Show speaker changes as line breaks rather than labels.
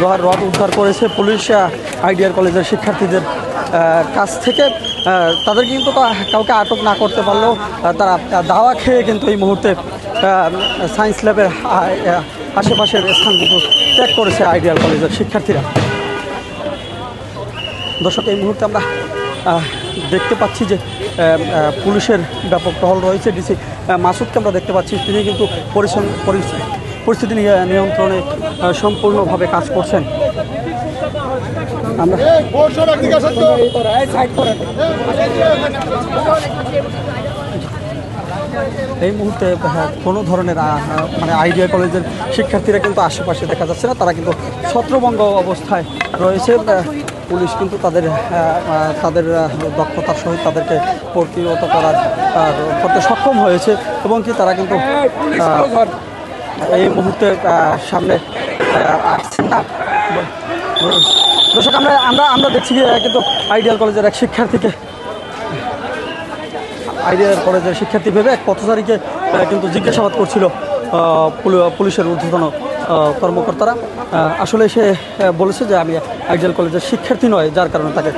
লোহার রড উদ্ধার করেছে পুলিশ আইডিয়াল কলেজের শিক্ষার্থীদের কাছ থেকে। তাদের কিন্তু কাউকে আটক না করতে পারলেও তারা দাওয়া খেয়ে কিন্তু এই মুহূর্তে সায়েন্স ল্যাবের আশেপাশের স্থান কিন্তু ত্যাগ করেছে আইডিয়াল কলেজের শিক্ষার্থীরা। দর্শক, এই মুহূর্তে আমরা দেখতে পাচ্ছি যে পুলিশের ব্যাপক টহল রয়েছে। ডিসি মাসুদকে আমরা দেখতে পাচ্ছি, তিনি কিন্তু পরিস্থিতি নিয়ন্ত্রণে সম্পূর্ণভাবে কাজ করছেন। আমরা এই মুহূর্তে কোনো ধরনের মানে আইডিয়া কলেজের শিক্ষার্থীরা কিন্তু আশেপাশে দেখা যাচ্ছে না, তারা কিন্তু ছত্রভঙ্গ অবস্থায় রয়েছে। পুলিশ কিন্তু তাদের দক্ষতার সহিত তাদেরকে প্রতিহত করতে সক্ষম হয়েছে এবং কি তারা কিন্তু এই মুহূর্তে সামনে আসছে না। দর্শক, আমরা দেখছি কিন্তু আইডিয়াল কলেজের এক শিক্ষার্থী ভেবে এক পথচারীকে কিন্তু জিজ্ঞাসাবাদ করছিল পুলিশের ঊর্ধ্বতন কর্মকর্তারা। আসলে সে বলেছে যে আমি আইডিয়াল কলেজের শিক্ষার্থী নয়, যার কারণে তাকে